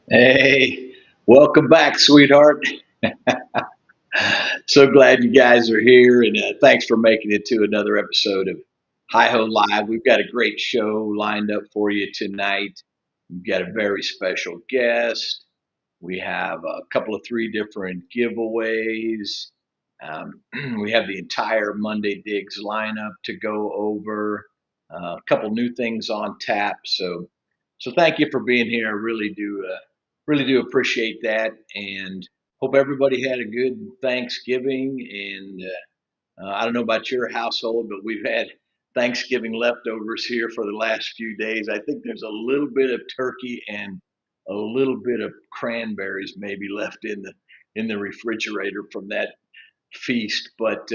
Hey, welcome back, sweetheart. So glad you guys are here, and thanks for making it to another episode of Hi Ho Live. We've got a great show lined up for you tonight. We've got a very special guest. We have a couple of three different giveaways. Um, we have the entire Monday Digs lineup to go over. A couple new things on tap. So thank you for being here. I really do appreciate that, and hope everybody had a good Thanksgiving. And I don't know about your household, but we've had Thanksgiving leftovers here for the last few days. I think there's a little bit of turkey and a little bit of cranberries maybe left in the refrigerator from that feast. But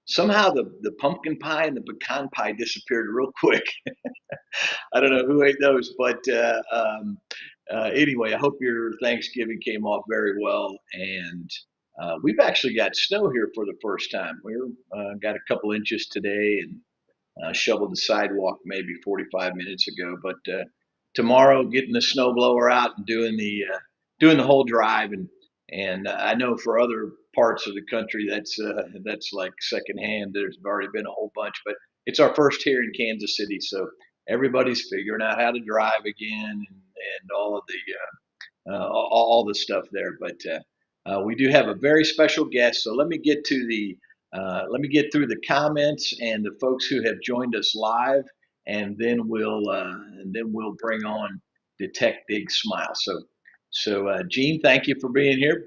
somehow the pumpkin pie and the pecan pie disappeared real quick. I don't know who ate those, but anyway, I hope your Thanksgiving came off very well. And we've actually got snow here for the first time. We're got a couple inches today and shoveled the sidewalk maybe 45 minutes ago. But tomorrow, getting the snow blower out and doing the whole drive, and I know for other parts of the country that's like secondhand. There's already been a whole bunch, but it's our first here in Kansas City, so everybody's figuring out how to drive again and all of all the stuff there. But we do have a very special guest, so let me get through the comments and the folks who have joined us live, and then we'll bring on Detect Big Smile. So Gene, thank you for being here.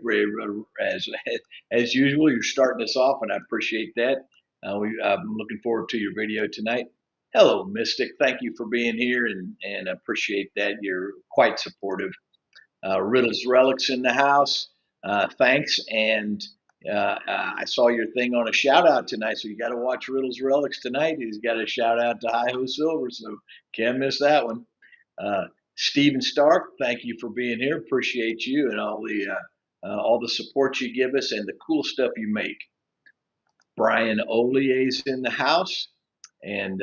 As usual, you're starting us off, and I appreciate that. I'm looking forward to your video tonight. Hello, Mystic. Thank you for being here, and I appreciate that. You're quite supportive. Riddles Relics in the house. Thanks. And I saw your thing on a shout out tonight, so you got to watch Riddles Relics tonight. He's got a shout out to Hi Ho Silver, so can't miss that one. Uh, Stephen Stark, thank you for being here. Appreciate you and all the support you give us and the cool stuff you make. Brian Olier's in the house. And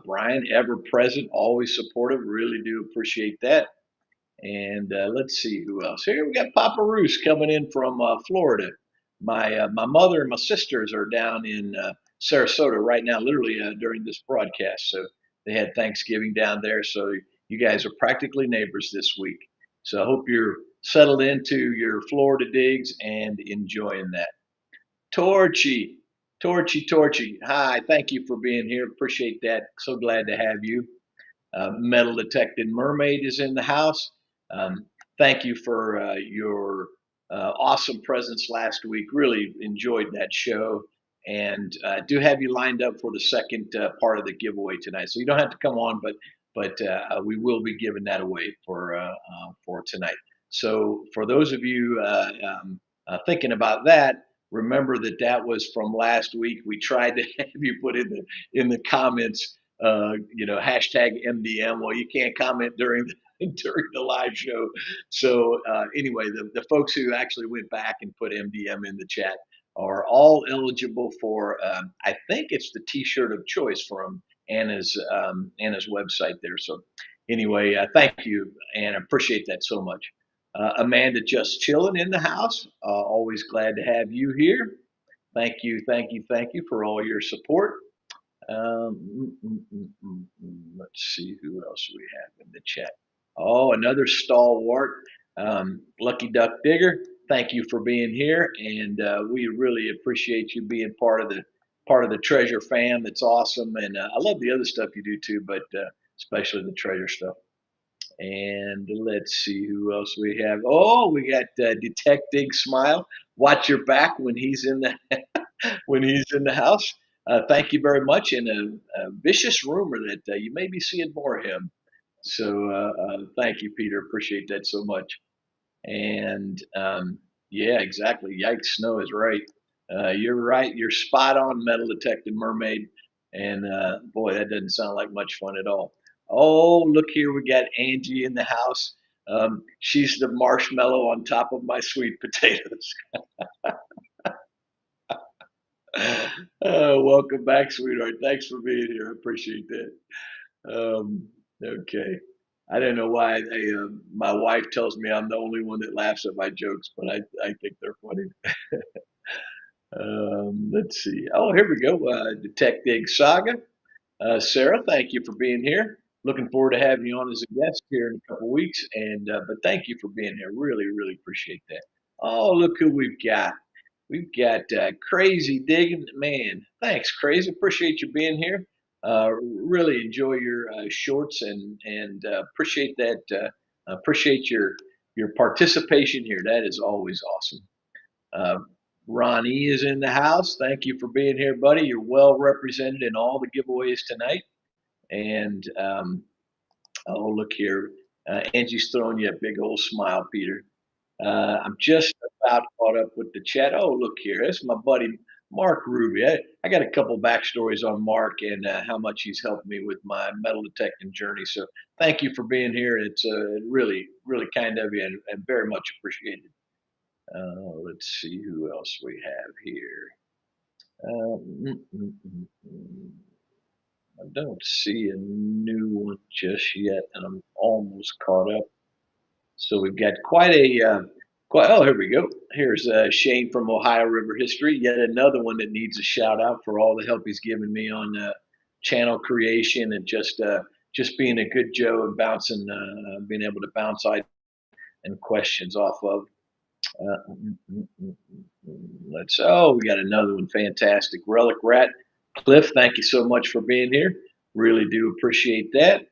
Brian, ever present, always supportive. Really do appreciate that. And let's see who else. Here we got Papa Roos coming in from Florida. My mother and my sisters are down in Sarasota right now, literally during this broadcast. So they had Thanksgiving down there. So you guys are practically neighbors this week. So I hope you're settled into your Florida digs and enjoying that. Torchy, Torchy. Hi, thank you for being here. Appreciate that. So glad to have you. Metal Detected Mermaid is in the house. Um, Thank you for your awesome presence last week. Really enjoyed that show. And do have you lined up for the second part of the giveaway tonight. So you don't have to come on, but we will be giving that away for tonight. So for those of you thinking about that, remember that was from last week. We tried to have you put in the comments hashtag MDM. Well, you can't comment during during the live show. So anyway, the folks who actually went back and put MDM in the chat are all eligible for. I think it's the T-shirt of choice from Anna's website there. So anyway, thank you, and I appreciate that so much. Amanda, just chilling in the house. Always glad to have you here. Thank you for all your support. Let's see who else we have in the chat. Oh, another stalwart, Lucky Duck Digger. Thank you for being here, and we really appreciate you being part of the Treasure fam. That's awesome, and I love the other stuff you do too, but especially the Treasure stuff. And let's see who else we have. Oh, we got Detective Smile. Watch your back when he's in the when he's in the house. Thank you very much. And a vicious rumor that you may be seeing more of him. So thank you, Peter. Appreciate that so much. And yeah, exactly. Yikes, snow is right. You're right. You're spot on, Metal Detected Mermaid. And boy, that doesn't sound like much fun at all. Oh, look here. We got Angie in the house. She's the marshmallow on top of my sweet potatoes. Welcome back, sweetheart. Thanks for being here. I appreciate that. Okay. I don't know why my wife tells me I'm the only one that laughs at my jokes, but I think they're funny. Let's see. Oh, here we go. Detective Saga. Sarah, thank you for being here. Looking forward to having you on as a guest here in a couple weeks. And but thank you for being here. Really, really appreciate that. Oh, look who we've got. We've got Crazy Digging Man. Thanks, Crazy. Appreciate you being here. Really enjoy your shorts and appreciate that. Appreciate your participation here. That is always awesome. Uh, Ronnie is in the house. Thank you for being here, buddy. You're well represented in all the giveaways tonight. And oh, look here. Angie's throwing you a big old smile, Peter. I'm just about caught up with the chat. Oh, look here. That's my buddy Mark Ruby. I got a couple backstories on Mark and how much he's helped me with my metal detecting journey. So thank you for being here. It's really, really kind of you and very much appreciated. Let's see who else we have here. I don't see a new one just yet, and I'm almost caught up. So we've got quite. Oh, here we go. Here's Shane from Ohio River History. Yet another one that needs a shout out for all the help he's given me on channel creation and just being a good Joe and being able to bounce ideas and questions off of. Uh, mm, mm, mm, Let's. Oh, we got another one. Fantastic. Relic Rat. Cliff, thank you so much for being here. Really do appreciate that.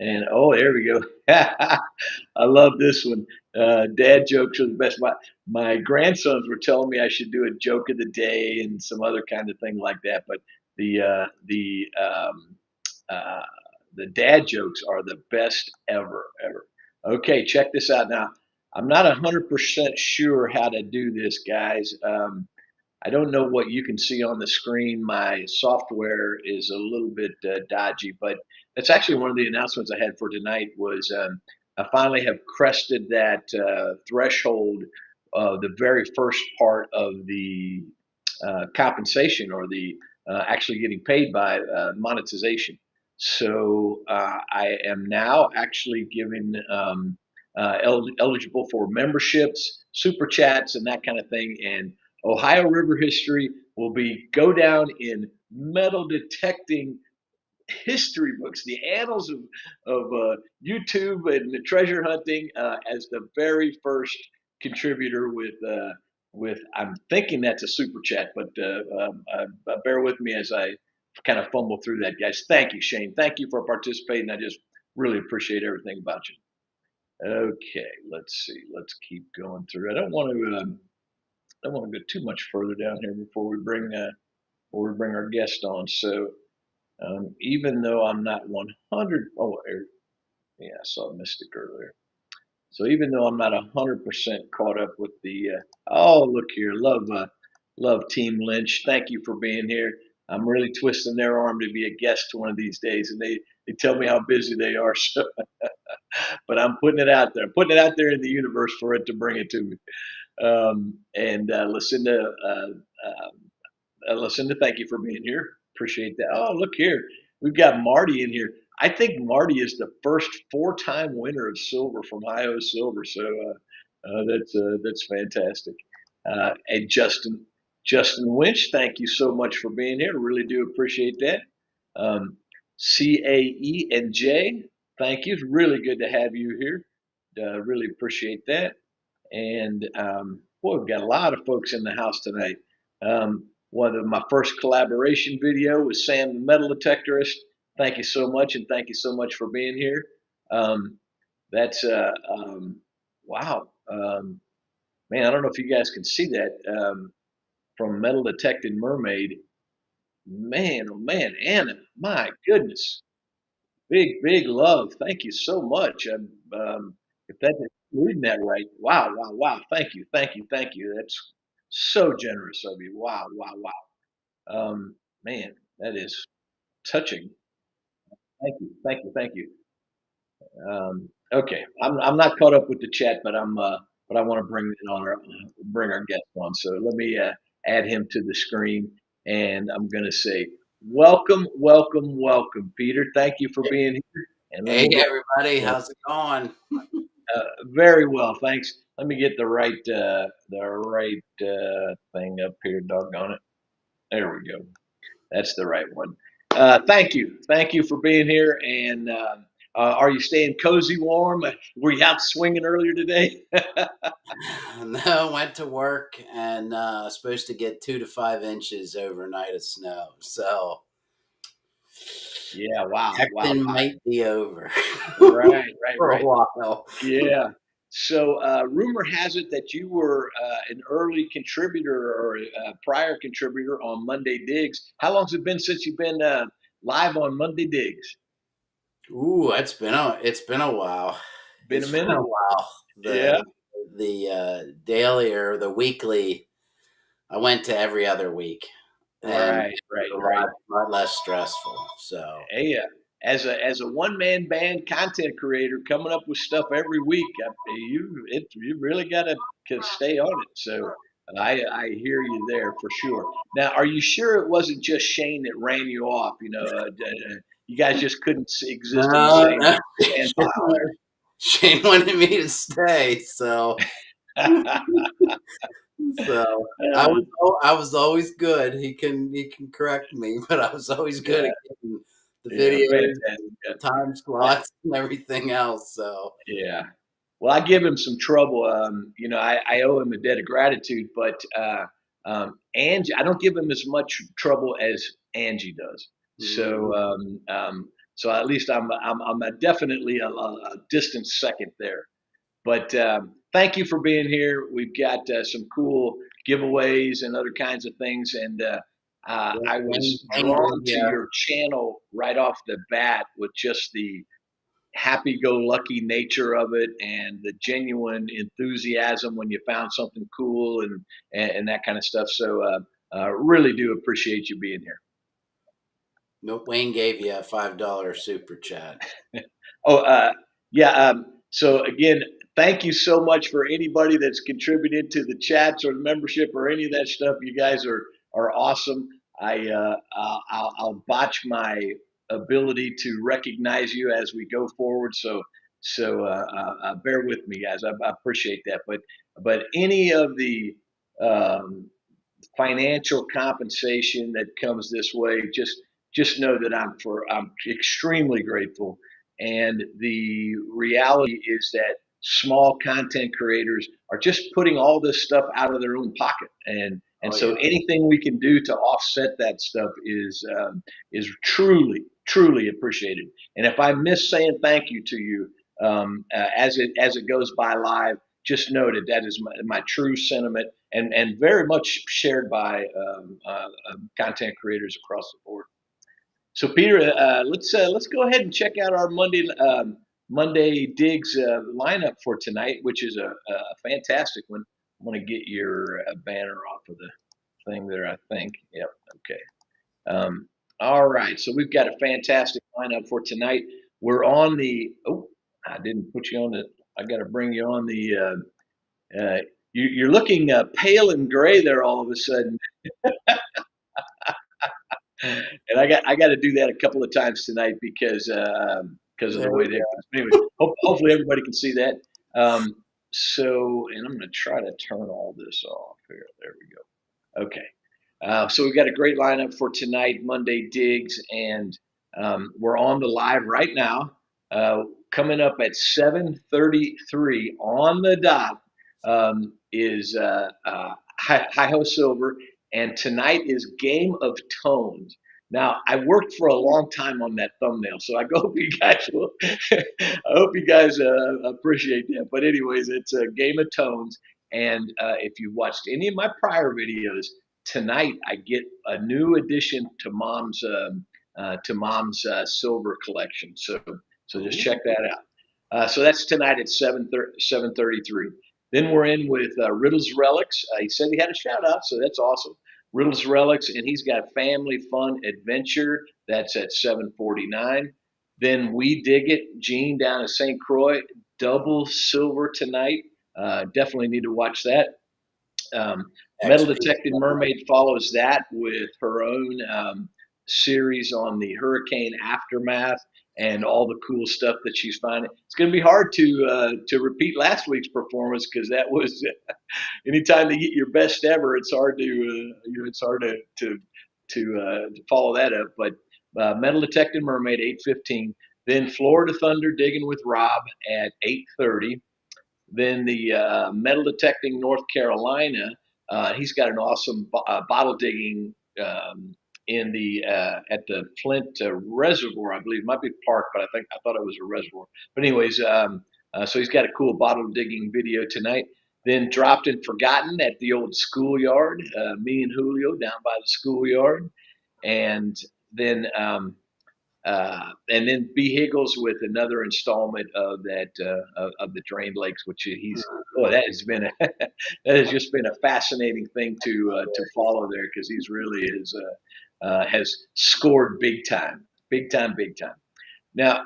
And oh, there we go. I love this one. Dad jokes are the best. My grandsons were telling me I should do a joke of the day and some other kind of thing like that. But the uh, the um, uh, the dad jokes are the best ever, ever. Okay, check this out now. I'm not 100% sure how to do this, guys. I don't know what you can see on the screen. My software is a little bit dodgy, but that's actually one of the announcements I had for tonight. Was I finally have crested that threshold, the very first part of the compensation or the actually getting paid by monetization. So I am now actually giving eligible for memberships, super chats, and that kind of thing. And Ohio River history will be go down in metal detecting history books, the annals of YouTube and the treasure hunting as the very first contributor with I'm thinking that's a super chat, but bear with me as I kind of fumble through that, guys. Thank you, Shane. Thank you for participating. I just really appreciate everything about you. Okay, let's see. Let's keep going through. I don't want to go too much further down here before we bring our guest on. So even though I'm not 100, yeah, I saw Mystic earlier. So even though I'm not 100% caught up with the, oh, look here, love Team Lynch. Thank you for being here. I'm really twisting their arm to be a guest one of these days, and they tell me how busy they are. So, but I'm putting it out there. I'm putting it out there in the universe for it to bring it to me. And Lucinda, thank you for being here. Appreciate that. Oh, look here. We've got Marty in here. I think Marty is the first four-time winner of silver from IO Silver. So that's fantastic. And Justin Winch, thank you so much for being here. Really do appreciate that. Um, CAE and J, thank you. It's really good to have you here. Really appreciate that. And boy, we've got a lot of folks in the house tonight. One of my first collaboration video with Sam the Metal Detectorist. Thank you so much, and thank you so much for being here. Um, that's wow, man. I don't know if you guys can see that from Metal Detecting Mermaid. Man, oh man, Anna, my goodness, big love. Thank you so much. If that's reading that right, wow. Thank you. That's so generous of you. Wow. Man, that is touching. Thank you. Okay, I'm not caught up with the chat, but I want to bring our guest on. So let me add him to the screen, and I'm going to say welcome, Peter. Thank you for being here. And let Hey me get everybody, how's it going? very well, thanks. Let me get the right thing up here. Doggone it! There we go. That's the right one. Thank you for being here. And are you staying cozy, warm? Were you out swinging earlier today? No, went to work and supposed to get 2 to 5 inches overnight of snow. So Yeah. Wow. Wow. Hecton might be over Right. Right. for a Right. while. Yeah. So, rumor has it that you were an early contributor or a prior contributor on Monday Digs. How long's it been since you've been live on Monday Digs? Ooh, it's been a while. Been a It's been a minute. while. Yeah. The daily or the weekly, I went to every other week, and it Right. Right. was a Right. lot less stressful. So Hey, as a one man band content creator, coming up with stuff every week, you really got to stay on it. So I hear you there for sure. Now, are you sure it wasn't just Shane that ran you off? You guys just couldn't exist in the no, same no. sand pile Shane wanted me to stay, so there. so Uh, I was always good. He can correct me, but I was always good yeah, at getting the yeah, videos, fantastic. the time Yeah. slots, and everything else. So Yeah. Well, I give him some trouble. I owe him a debt of gratitude, but Angie, I don't give him as much trouble as Angie does. So, mm, so at least I'm definitely a distant second there. But thank you for being here. We've got some cool giveaways and other kinds of things, and I Wayne, was Wayne drawn gave to you your channel right off the bat with just the happy-go-lucky nature of it and the genuine enthusiasm when you found something cool and that kind of stuff. So really do appreciate you being here. Wayne gave you a $5 super chat. Oh, yeah. So again, thank you so much for anybody that's contributed to the chats or the membership or any of that stuff. You guys are awesome. I'll botch my ability to recognize you as we go forward. So bear with me, guys. I appreciate that. But any of the um, financial compensation that comes this way, just know that I'm extremely grateful. And the reality is that small content creators are just putting all this stuff out of their own pocket, and Oh so yeah. anything we can do to offset that stuff is truly appreciated. And if I miss saying thank you to you as it goes by live, just know that that is my true sentiment and very much shared by content creators across the board. So Peter, let's go ahead and check out our Monday Digs lineup for tonight, which is a fantastic one. I'm going to get your banner off of the thing there. I think. Yep. Okay. All right. So we've got a fantastic lineup for tonight. We're on the. Oh, I didn't put you on the. I got to bring you on the. You're looking pale and gray there all of a sudden, and I got to do that a couple of times tonight because of the There way we they. go. Anyway, hopefully everybody can see that. And I'm going to try to turn all this off here. There we go. Okay. So we've got a great lineup for tonight, Monday Digs, and we're on the live right now. Coming up at 7:33 on the dot is Hi Ho Silver, and tonight is Game of Tones. Now, I worked for a long time on that thumbnail, so I hope you guys will. I hope you guys appreciate that. But anyways, it's a Game of Tones, and if you watched any of my prior videos, tonight I get a new addition to Mom's silver collection. So just check Ooh. that out. So that's tonight at 7:33. Then we're in with Riddle's Relics. He said he had a shout out, so that's awesome. Riddle's Relics, and he's got Family Fun Adventure. That's at 7:49. Then We Dig It, Gene down at St. Croix, double silver tonight. Definitely need to watch that. Metal XP. Detected Mermaid follows that with her own series on the hurricane aftermath. and all the cool stuff that she's finding. It's going to be hard to repeat last week's performance because that was anytime to get your best ever. It's hard to it's hard to follow that up. But Metal Detecting Mermaid 8:15. Then Florida Thunder Digging with Rob at 8:30. Then the Metal Detecting North Carolina. He's got an awesome bottle digging in the at the Flint Reservoir, I believe. It might be park, but I thought it was a reservoir. But anyways, so he's got a cool bottle digging video tonight. Then Dropped and Forgotten at the old schoolyard. Me and Julio down by the schoolyard, and then B. Higgles with another installment of that of the Drained Lakes, which he's that has been that has just been a fascinating thing to follow there because he's really has scored big time, big time, big time. Now,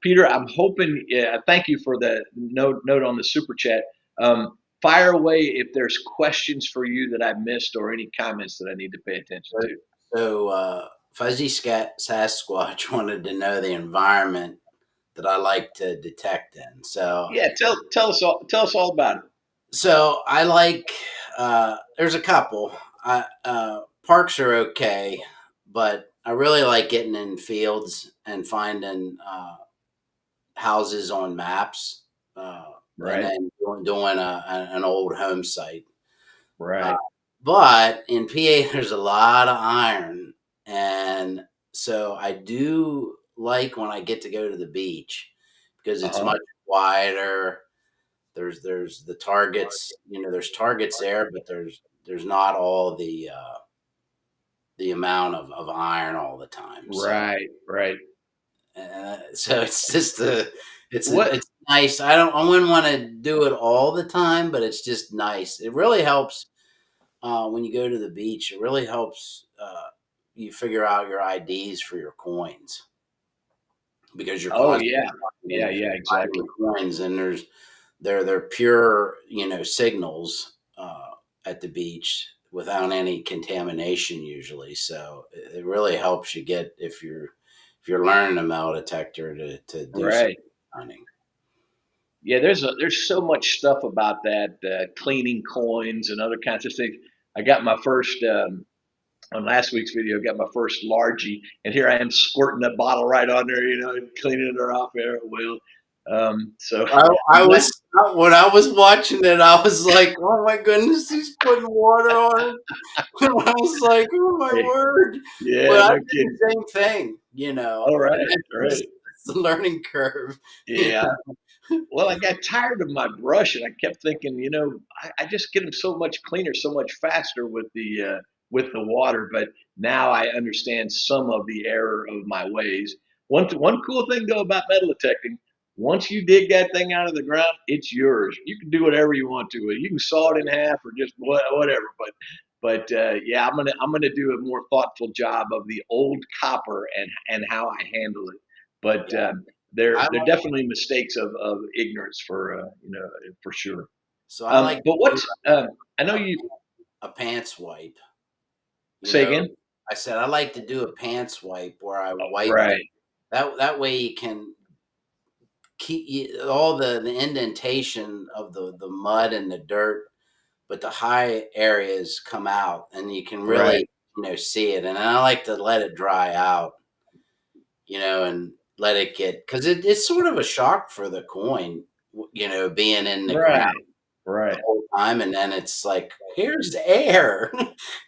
Peter, I'm hoping. Thank you for the note on the super chat. Fire away if there's questions for you that I missed or any comments that I need to pay attention to. So Fuzzy Sasquatch wanted to know the environment that I like to detect in. So Yeah, tell us all about it. so I like there's a couple. Parks are okay, but I really like getting in fields and finding houses on maps, and Right, then doing an old home site. Uh, right. but in PA, there's a lot of iron, and so I do like when I get to go to the beach because it's Uh-huh. much quieter. There's the targets, there's targets there, but there's not all the amount of iron all the time. So Right, right. so it's just What? it's nice. I wouldn't want to do it all the time, but it's just nice. It really helps when you go to the beach. It really helps you figure out your IDs for your coins because you're Oh constantly yeah, yeah, yeah. finding Exactly. coins, and they're pure signals at the beach without any contamination usually. So it really helps you get if you're learning a metal detector to do some Right. hunting. Yeah. There's so much stuff about that cleaning coins and other kinds of things. I got my first on last week's video. I got my first largie, and here I am squirting that bottle right on there, and cleaning it off there. Well, so I I'm not. was when I was watching it, I was like, "Oh my goodness, he's putting water on it." I was like, "Oh my word!" But Yeah, I no did kidding. the same thing, All and right, that's all just right. that's the learning curve. You Yeah. know? Well, I got tired of my brush, and I kept thinking, I just get them so much cleaner, so much faster with the water. But now I understand some of the error of my ways. One cool thing though about metal detecting, once you dig that thing out of the ground, it's yours. You can do whatever you want to it. You can saw it in half or just whatever. But yeah, I'm gonna do a more thoughtful job of the old copper and how I handle it. But Yeah, I they're like definitely mistakes of ignorance for sure. so I like But to do what's I know a, you a pants wipe. You say know, again. I said I like to do a pants wipe where I wipe it. Right, That way you can all the indentation of the mud and the dirt, but the high areas come out, and you can right, really see it. And I like to let it dry out, and let it get because it's sort of a shock for the coin, being in the ground right, the right. whole time, and then it's like, here's the air.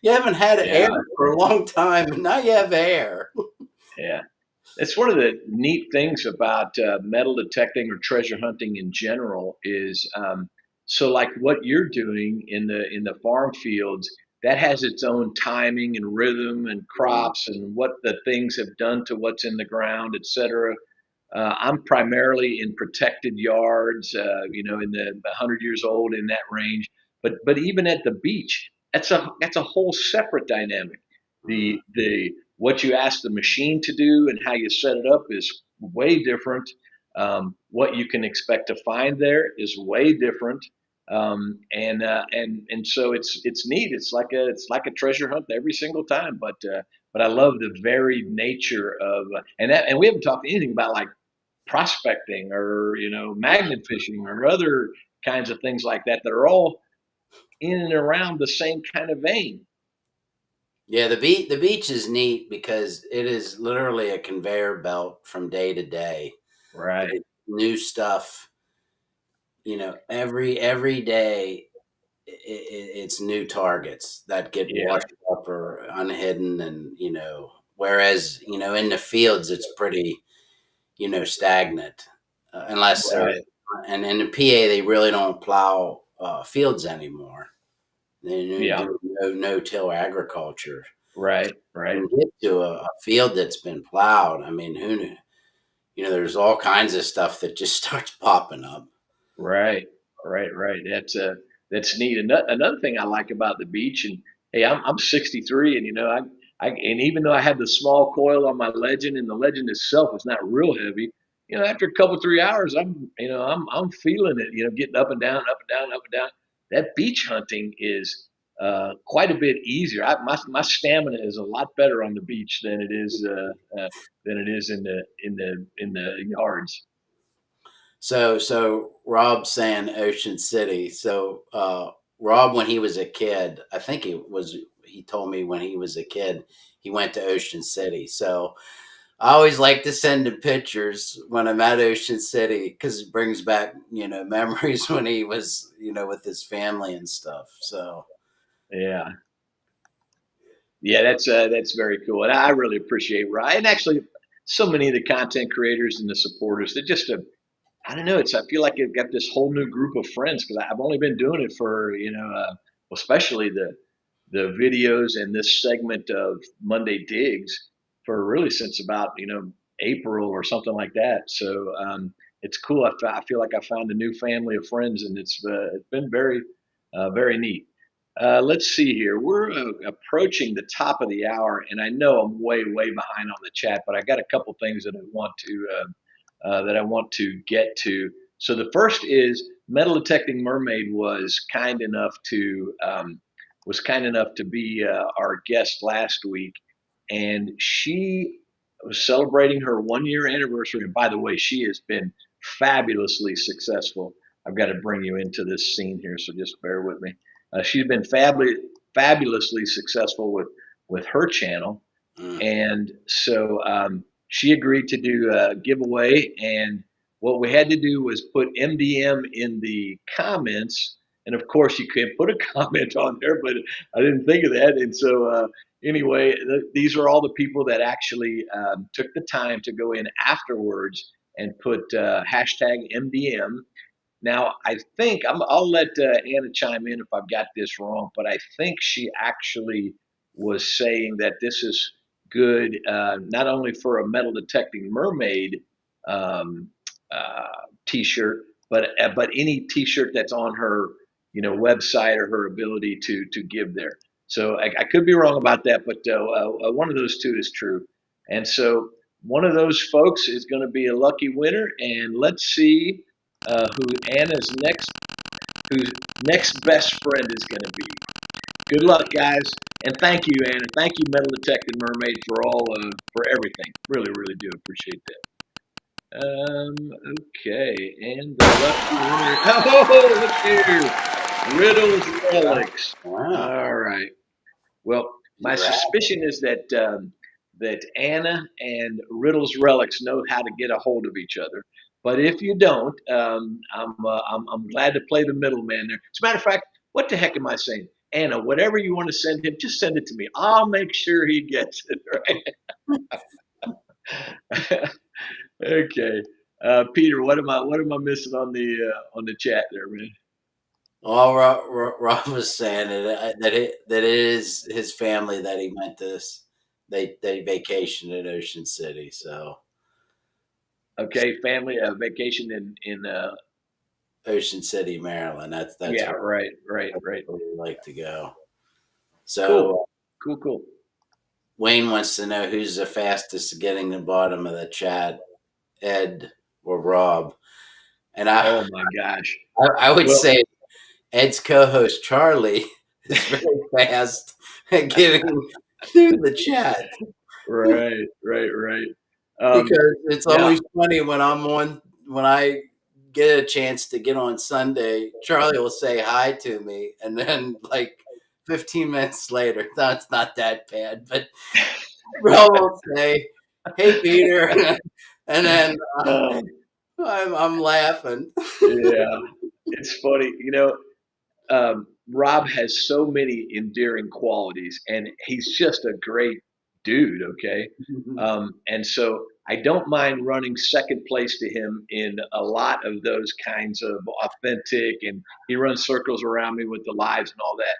You haven't had air Yeah, for a long time, and now you have air. yeah. It's one of the neat things about metal detecting or treasure hunting in general is so like what you're doing in the farm fields that has its own timing and rhythm and crops and what the things have done to what's in the ground, et cetera. I'm primarily in protected yards, in the 100 years old in that range. But even at the beach, that's a whole separate dynamic. Mhm. The what you ask the machine to do and how you set it up is way different. What you can expect to find there is way different. And so it's neat. It's like a treasure hunt every single time. But but I love the varied nature of and we haven't talked anything about like prospecting or magnet fishing or other kinds of things like that that are all in and around the same kind of vein. Yeah, the beach is neat because it is literally a conveyor belt from day to day. Right. There's new stuff, every day. It's new targets that get Yeah. washed up or unhidden, and whereas in the fields it's pretty stagnant, unless they're Right. and in the PA they really don't plow fields anymore. They Yeah. do no-till agriculture. Right. Right. You get to a field that's been plowed. I mean, who knew? There's all kinds of stuff that just starts popping up. Right, right. That's neat. Another thing I like about the beach, and hey, I'm 63, and and even though I had the small coil on my Legend, and the Legend itself is not real heavy, after a couple 3 hours, I'm feeling it. Getting up and down, up and down, up and down. That beach hunting is quite a bit easier. My stamina is a lot better on the beach than it is in the yards. So Rob's saying Ocean City. So Rob, when he was a kid, I think he told me when he was a kid, he went to Ocean City. So I always like to send him pictures when I'm at Ocean City because it brings back, memories when he was, with his family and stuff. So Yeah. Yeah, that's very cool, and I really appreciate Ryan. And actually, so many of the content creators and the supporters. They're just I don't know. I feel like I've got this whole new group of friends because I've only been doing it for especially the videos and this segment of Monday Digs for really since about April or something like that. So it's cool. I feel like I found a new family of friends, and it's been very neat. Let's see here. We're approaching the top of the hour, and I know I'm way behind on the chat, but I got a couple things that I want to get to. So the first is Metal Detecting Mermaid was kind enough to be our guest last week, and she was celebrating her 1 year anniversary. And by the way, she has been fabulously successful. I've got to bring you into this scene here, so just bear with me. She's been fabulously successful with her channel, mm, and so she agreed to do a giveaway. And what we had to do was put MDM in the comments. And of course, you can't put a comment on there, but I didn't think of that. And so, anyway, these are all the people that actually took the time to go in afterwards and put hashtag MDM. Now, I think I'll let Anna chime in if I've got this wrong, but I think she actually was saying that this is good not only for a metal detecting mermaid um, T-shirt, but any T-shirt that's on her website or her ability to give there. So I could be wrong about that, but one of those two is true. And so one of those folks is going to be a lucky winner, and let's see whose next best friend is going to be. Good luck, guys, and thank you, Anna. Thank you, Metal Detected Mermaid, for everything. Really do appreciate that. Okay, and the lucky winner. Oh, look here, Riddles Relics. wow, All right. Well, my congrats. suspicion is that Anna and Riddles Relics know how to get a hold of each other. But if you don't, I'm glad to play the middleman there. As a matter of fact, what the heck am I saying? Anna, whatever you want to send him, just send it to me. I'll make sure he gets it, right? Okay. Peter, what am I missing on the chat there, man? Well, Rob was saying that it is his family that he went to this. They vacationed in Ocean City, so Okay, family vacation in Ocean City, Maryland. That's yeah, where right. we like to go. Cool, So cool. Wayne wants to know who's the fastest to getting the bottom of the chat, Ed or Rob. And Oh my gosh. I would Well, say Ed's co-host Charlie is very fast at getting through the chat. Right, right, right. Because it's Yeah. always funny when I get a chance to get on Sunday, Charlie will say hi to me, and then like 15 minutes later, no, it's not that bad, but Bro will say, "Hey, Peter," and then Um, I'm laughing. yeah, it's funny. Rob has so many endearing qualities, and he's just a great dude. Okay, and so I don't mind running second place to him in a lot of those kinds of authentic, and he runs circles around me with the lives and all that.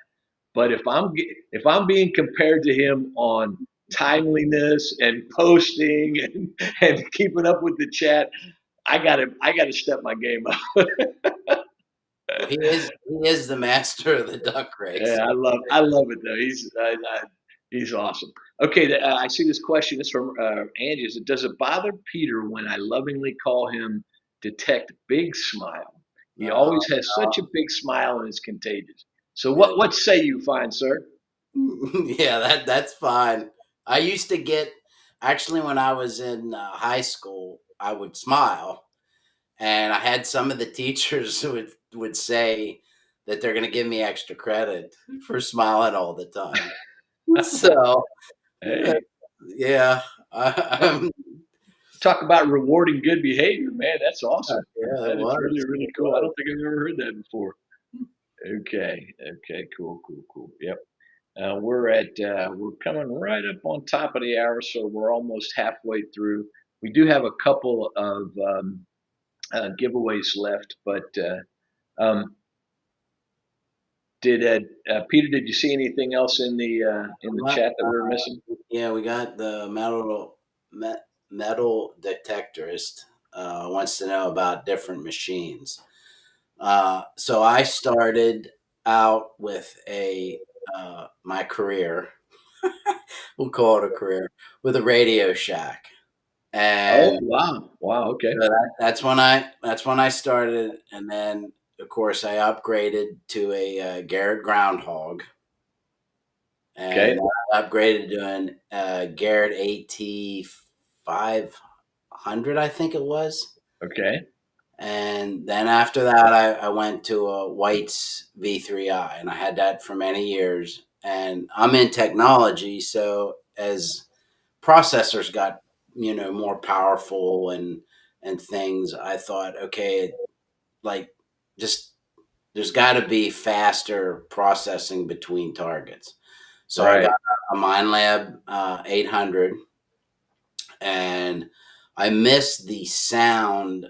But if I'm being compared to him on timeliness and posting and keeping up with the chat, I gotta step my game up. Well, he is the master of the duck race. Yeah, I love it though. He's awesome. Okay, I see this question. It's from Angie. Does it bother Peter when I lovingly call him Detect Big Smile? He Uh, always has such a big smile and it's contagious. So yeah, what say you, fine sir? yeah, that's fine. I used to get actually when I was in high school, I would smile, and I had some of the teachers who would say that they're going to give me extra credit for smiling all the time. So Hey, yeah, talk, I'm talk about rewarding good behavior, man. That's awesome. yeah, it That is really was. really It cool. I was. don't think I've ever heard that before. Okay, okay, cool, cool, cool. Yep. We're coming right up on top of the hour, so we're almost halfway through. We do have a couple of giveaways left, but did Peter? Did you see anything else in the chat that we were missing? Yeah, we got the metal detectorist wants to know about different machines. So I started out with a my career. We'll call it a career with a Radio Shack, Oh and wow, wow. Okay, so that's when I started, and then of course I upgraded to a Garrett Groundhog, okay, and I upgraded to an Garrett AT 500, I think it was. okay. And then after that, I went to a White's V3i, and I had that for many years. And I'm in technology, so as processors got more powerful and things, I thought, okay, like just there's got to be faster processing between targets. So I got Right, a MindLab 800, and I missed the sound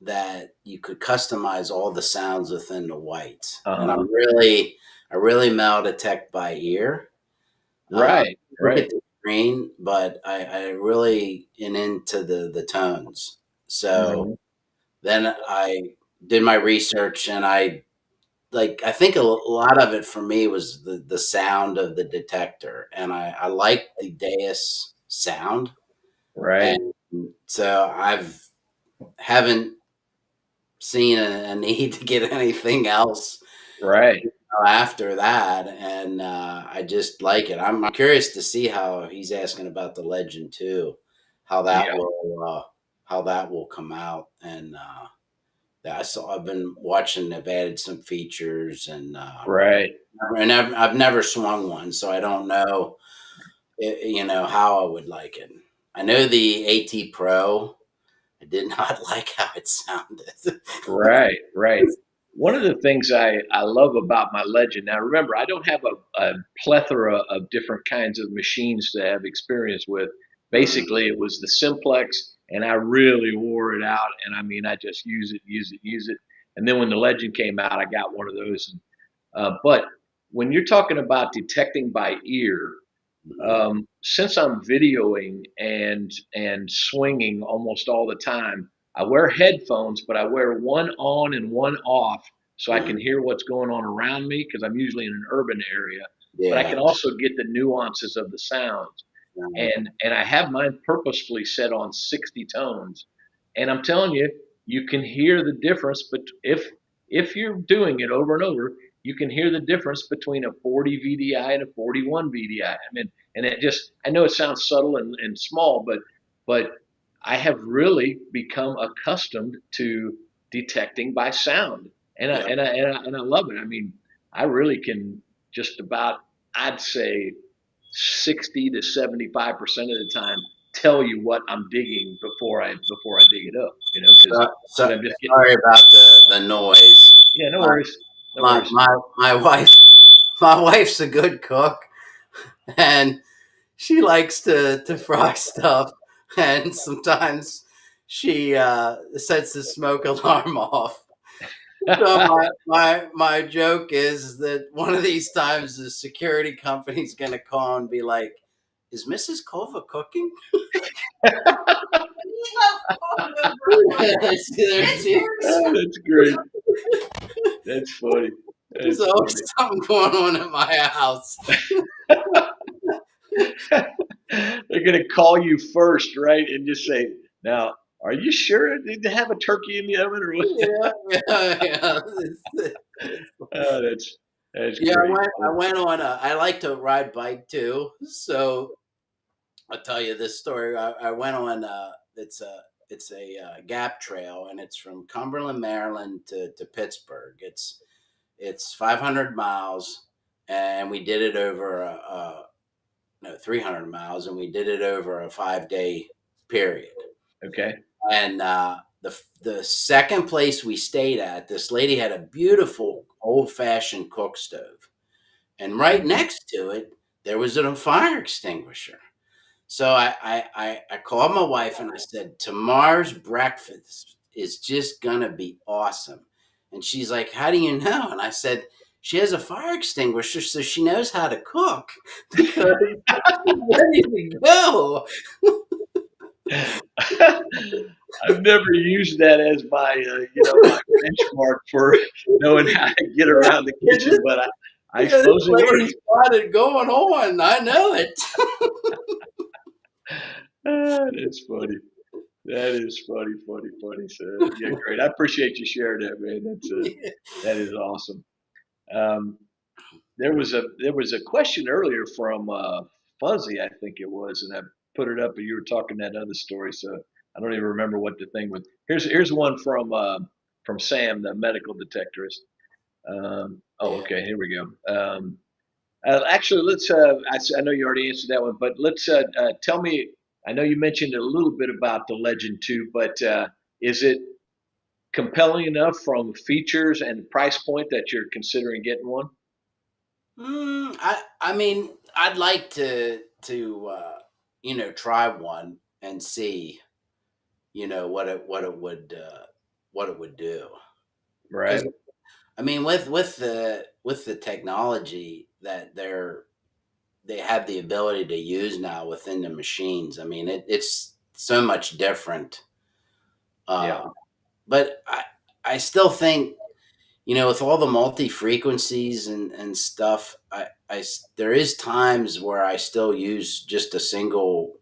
that you could customize all the sounds within the whites. uh And I huh. really mail detect by ear. Right, Look right. at the screen, but I really am into the tones. So Hmm. then I did my research, and I think a lot of it for me was the sound of the detector, and I like the Deus sound, Right, and so haven't seen a need to get anything else right. after that, and I just like it. I'm curious to see how he's asking about the Legend too, how that Yeah, will how that will come out, and yeah, I've been watching. They've added some features, right. and I've never swung one, so I don't know how I would like it. I know the AT Pro. I did not like how it sounded. Right, right. One of the things I love about my Legend, now remember, I don't have a plethora of different kinds of machines to have experience with. Mhm. Basically, it was the Simplex, and I really wore it out. And I mean, I just use it, use it, use it. And then when the Legend came out, I got one of those. But when you're talking about detecting by ear, Mhm. since I'm videoing and swinging almost all the time, I wear headphones, but I wear one on and one off so I can Mhm. hear what's going on around me because I'm usually in an urban area. But I Yeah. can also get the nuances of the sounds, Um, and I have mine purposefully set on 60 tones, and I'm telling you, you can hear the difference. But if you're doing it over and over, you can hear the difference between a 40 VDI and a 41 VDI. I mean, and it just, I know it sounds subtle and small, but I have really become accustomed to detecting by sound, Yeah. and I love it. I mean, I really can just about, I'd say, 60 to 75% of the time tell you what I'm digging before I dig it up. You know, because I'm just getting. Sorry about the noise. Yeah, no My worries, no my worries. my my wife my wife's a good cook, and she likes to fry stuff, and sometimes she sets the smoke alarm off. So my joke is that one of these times the security company's gonna call and be like, "Is Mrs. Kova cooking?" Oh, that's great. That's funny. There's That's always funny. something going on at my house. They're gonna call you first, right, and just say, "Now, are you sure I need to have a turkey in the oven or what?" Yeah, yeah, yeah. Oh, that's Yeah, great. I went on. I like to ride bike too, so I'll tell you this story. I went on. It's a gap trail, and it's from Cumberland, Maryland to Pittsburgh. It's 500 miles, and we did it over no 300 miles, and we did it over a 5 day period. Okay. And the second place we stayed at, this lady had a beautiful old fashioned cook stove, and right next to it there was a fire extinguisher. So I called my wife and I said, tomorrow's breakfast is just gonna be awesome. And she's like, how do you know? And I said, she has a fire extinguisher, so she knows how to cook because she's ready to go. I've never used that as my benchmark for knowing how to get Yeah, around the kitchen, but I this suppose it works. lady's got it going on. I know it. Ah, that's funny. That is funny, funny, funny. So yeah, great. I appreciate you sharing that, man. That is awesome. Um, there was a question earlier from Fuzzy, I think it was, and I put it up, and you were talking that other story, so I don't even remember what the thing was. Here's one from Sam, the medical detectorist. Oh, Yeah. okay, here we go. Actually, let's. I know you already answered that one, but let's tell me. I know you mentioned a little bit about the Legend 2, but is it compelling enough from features and price point that you're considering getting one? I mean, I'd like to try one and see what it would do. Right. Because I mean, with the technology that they have the ability to use now within the machines. I mean, it's so much different. Yeah. Uh, but I still think, with all the multi frequencies and stuff, there is times where I still use just a single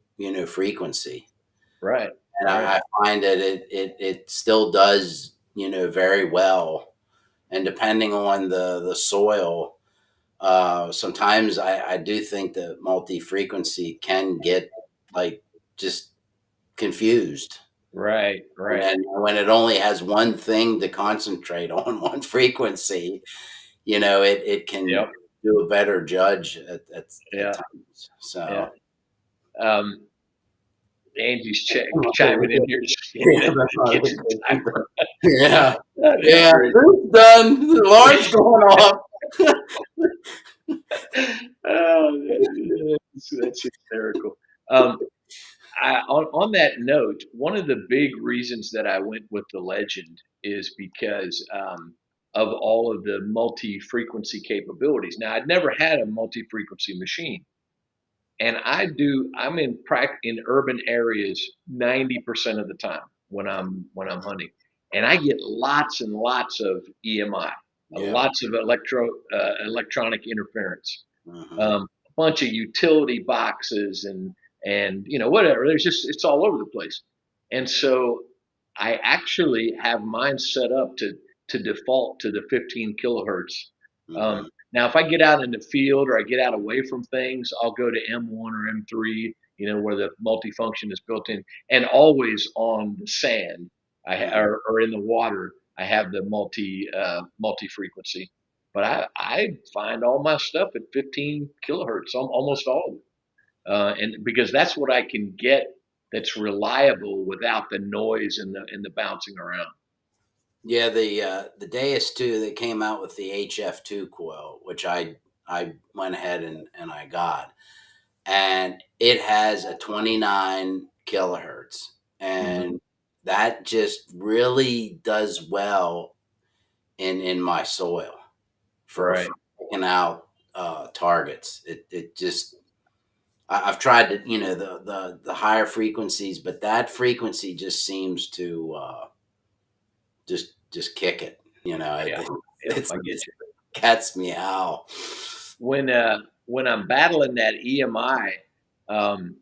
frequency, Right. and Right. I find that it still does very well. And depending on the soil, sometimes I do think that multi frequency can get like just confused. Right. Right. When it only has one thing to concentrate on, one frequency, it can Yep. do a better judge at Yeah. times. Yeah. So Um, Angie's chiming in here to see yeah, that the kitchen timer. yeah, That is yeah. great. It's done. The alarm's going off. Oh, that's hysterical. Um, on that note, one of the big reasons that I went with the Legend is because of all of the multi-frequency capabilities. Now, I'd never had a multi-frequency machine, and I'm in urban areas 90% of the time when I'm hunting, and I get lots and lots of EMI, Yeah. lots of electronic interference, Hmm. a bunch of utility boxes and whatever. There's just, it's all over the place, and so I actually have mine set up to default to the 15 kilohertz Hmm. Now, if I get out in the field or I get out away from things, I'll go to M1 or M3, where the multifunction is built in, and always on the sand, Hmm. or in the water, I have the multi frequency. But I find all my stuff at 15 kilohertz, almost all of it, and because that's what I can get that's reliable without the noise and the bouncing around. Yeah, the Deus 2, they came out with the HF2 coil, which I went ahead and I got, and it has a 29 kilohertz, Hmm. and that just really does well in my soil for Right. picking out targets. It just I've tried to, the higher frequencies, but that frequency just seems to just kick it. Yeah. Yep. I get It's you. cat's meow. When I'm battling that EMI, and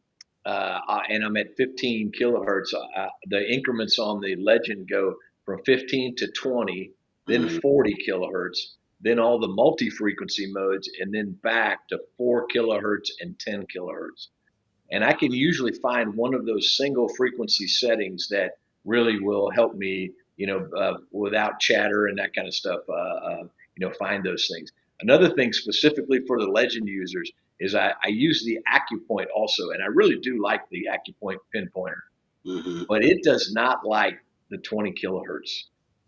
I'm at 15 kilohertz, the increments on the Legend go from 15 to 20, then Mhm. 40 kilohertz, then all the multi-frequency modes, and then back to 4 kilohertz and 10 kilohertz. And I can usually find one of those single frequency settings that really will help me, without chatter and that kind of stuff, find those things. Another thing specifically for the Legend users is I use the AccuPoint also, and I really do like the AccuPoint pinpointer, Mhm. but it does not like the 20 kilohertz.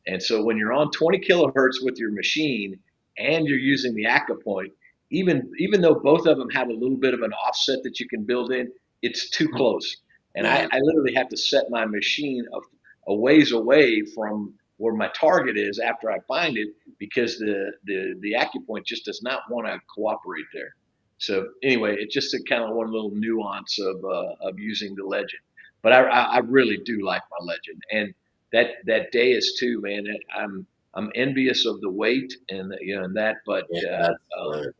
And so when you're on 20 kilohertz with your machine and you're using the AccuPoint, even though both of them have a little bit of an offset that you can build in, it's too close. And Yeah. I literally have to set my machine a ways away from where my target is after I find it, because the AccuPoint just does not want to cooperate there. So anyway, it's just a kind of one little nuance of using the Legend. But I really do like my Legend, and that Deus too, man. I'm envious of the weight and that, but Yeah, that's um, good.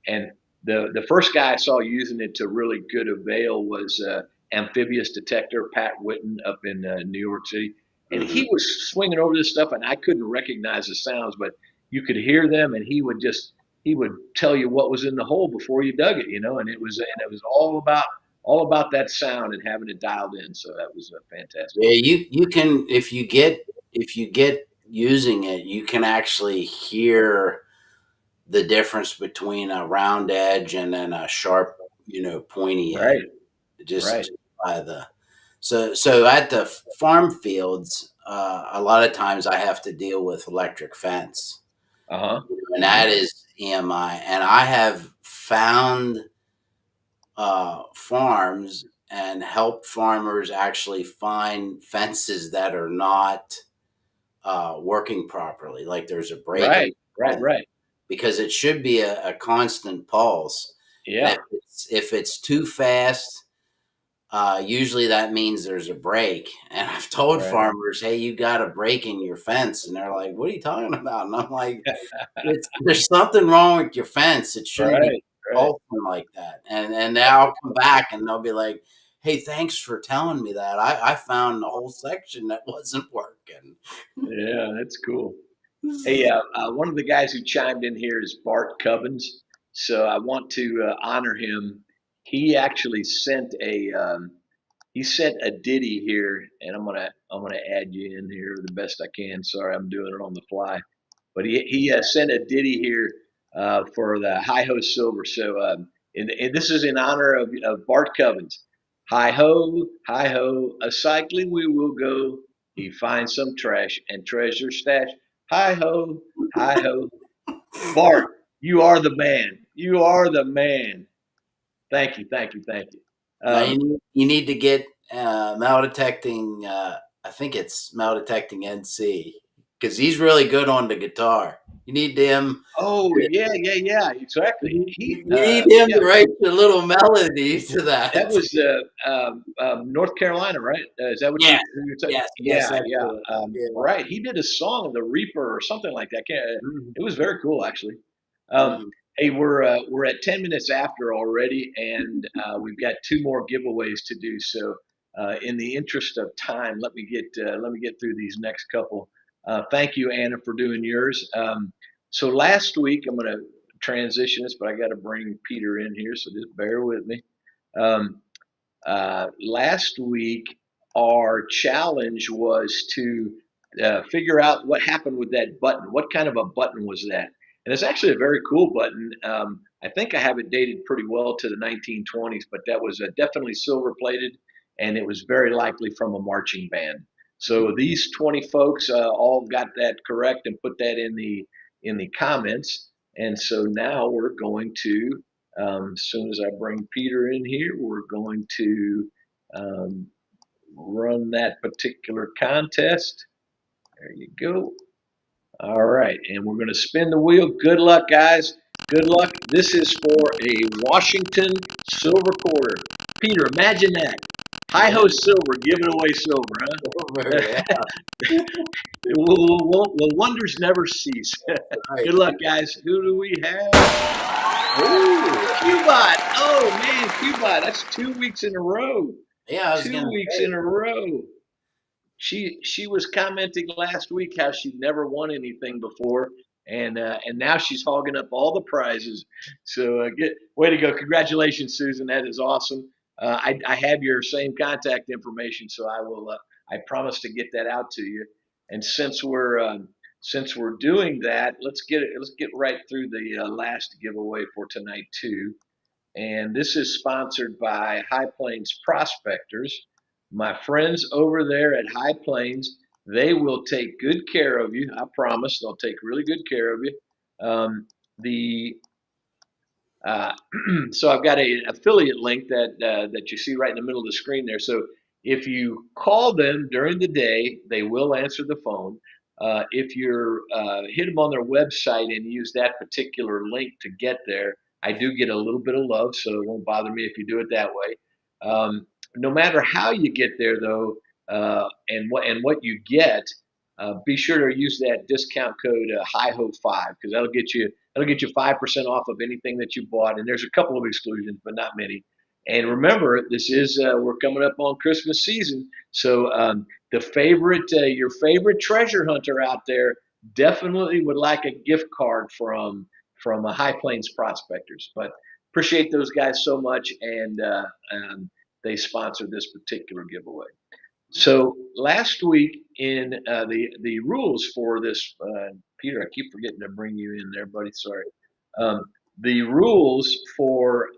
and the first guy I saw using it to really good avail was Amphibious Detector Pat Witten up in New York City, and Mhm. he was swinging over this stuff, and I couldn't recognize the sounds, but you could hear them, and he would tell you what was in the hole before you dug it, and it was all about that sound and having it dialed in. So that was fantastic. Yeah, you can if you get using it, you can actually hear the difference between a round edge and then a sharp, pointy edge. Right, right. Just by the so at the farm fields, a lot of times I have to deal with electric fence, Uh huh. and Hmm. that is EMI. And I have found farms and helped farmers actually find fences that are not working properly, like there's a break in Right, the right, fence, right. because it should be a constant pulse. And Yeah, if it's too fast, usually that means there's a break. And I've told right, farmers, "Hey, you got a break in your fence," and they're like, "What are you talking about?" And I'm like, there's something wrong with your fence. It shouldn't be right, right. pulsing like that." And now I'll come back and they'll be like, "Hey, thanks for telling me that. I found the whole section that wasn't working." Yeah, that's cool. Hey, one of the guys who chimed in here is Bart Cubbins, so I want to honor him. He actually sent a ditty here, and I'm gonna add you in here the best I can. Sorry, I'm doing it on the fly, but he sent a ditty here for the Hi Ho Silver. So and this is in honor of Bart Cubbins. Hi ho, a cycling we will go. He finds some trash and treasure stash. Hi ho, hi ho. Bart, you are the man. You are the man. Thank you, thank you, thank you. Now Um, you need to get metal detecting. I think it's metal detecting NC, because he's really good on the guitar. You need him. oh yeah, yeah, yeah, exactly. You need him Yeah, to write the little melody to that that. was North Carolina, right? Is that what Yes, you're talking? yes, Yeah, that's yeah. it. Yeah. Right. He did a song, "The Reaper" or something like that. Mhm, It was very cool, actually. Um, mhm. hey, we're at 10 minutes after already, and we've got two more giveaways to do. So, in the interest of time, let me get through these next couple. Thank you, Anna, for doing yours. So last week, I'm going to transition this, but I got to bring Peter in here, so just bear with me. Um, Last week, our challenge was to figure out what happened with that button. What kind of a button was that? And it's actually a very cool button. I think I have it dated pretty well to the 1920s, but that was definitely silver plated, and it was very likely from a marching band. So these 20 folks all got that correct and put that in the comments. And so now we're going to as soon as I bring Peter in here, we're going to um, run that particular contest. There you go. All right, and we're going to spin the wheel. Good luck, guys. Good luck. This is for a Washington silver quarter. Peter, imagine that. Hi ho silver, giving away silver, huh? Yeah. Will wonders never cease. Right. Good luck, guys. Who do we have? Cubot. Oh man, Cubot. That's 2 weeks in a row. Yeah, I was 2 weeks in a row. She was commenting last week how she'd never won anything before, and now she's hogging up all the prizes. So way to go! Congratulations, Susan. That is awesome. I have your same contact information, so I will. I promise to get that out to you. And since we're doing that, let's get it. Let's get right through the last giveaway for tonight too. And this is sponsored by High Plains Prospectors. My friends over there at High Plains, they will take good care of you. I promise they'll take really good care of you. The uh, so I've got an affiliate link that you see right in the middle of the screen there. So if you call them during the day, they will answer the phone. If you're hit them on their website and use that particular link to get there, I do get a little bit of love, so it won't bother me if you do it that way. No matter how you get there, though, and what you get, be sure to use that discount code HIHO5 because that'll get you 5% off of anything that you bought. And there's a couple of exclusions, but not many. And remember, this is we're coming up on Christmas season, so your favorite treasure hunter out there definitely would like a gift card from a High Plains Prospectors. But appreciate those guys so much, and they sponsored this particular giveaway. So last week in the rules for this, Peter, I keep forgetting to bring you in there, buddy. Sorry. Um, the rules for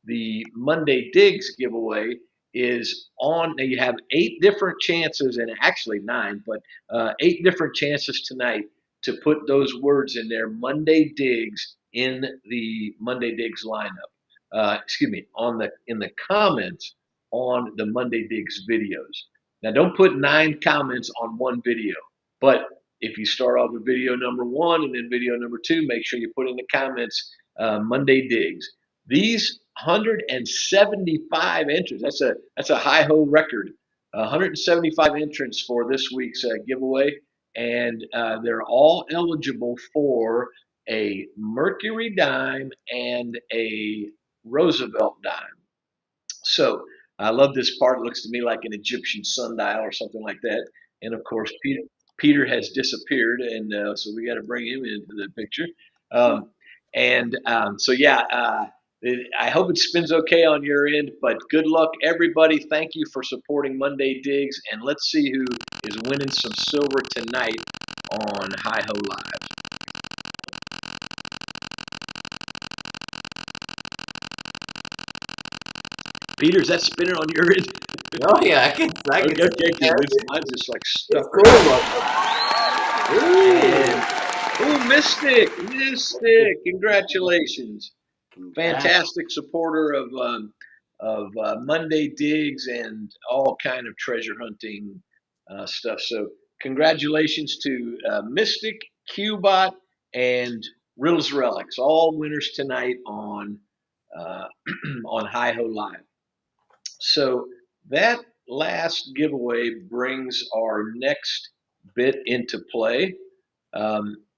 the Monday Digs giveaway is on. You have 8 different chances, and actually 9, but 8 different chances tonight to put those words in there. Monday Digs in the Monday Digs lineup. Excuse me, in the comments on the Monday Digs videos. Now, don't put 9 comments on one video, but if you start off with video number 1 and then video number 2, make sure you put in the comments Monday Digs. These 175 entrants, that's a high ho record. 175 entrants for this week's giveaway, and they're all eligible for a Mercury dime and a Roosevelt dime. So I love this part. It looks to me like an Egyptian sundial or something like that. And of course, Peter has disappeared, and so we got to bring him into the picture. So yeah, I hope it spins okay on your end. But good luck, everybody. Thank you for supporting Monday Digs, and let's see who is winning some silver tonight on Hi Ho Live. Peter, is that spinning on your end? Oh yeah, I can. Okay, mine's just like stuck. Ooh, Mystic! Congratulations! Fantastic supporter of Monday Digs and all kind of treasure hunting stuff. So congratulations to Mystic, Cubot, and Riddles Relics, all winners tonight on on Hi Ho Live. So that last giveaway brings our next bit into play.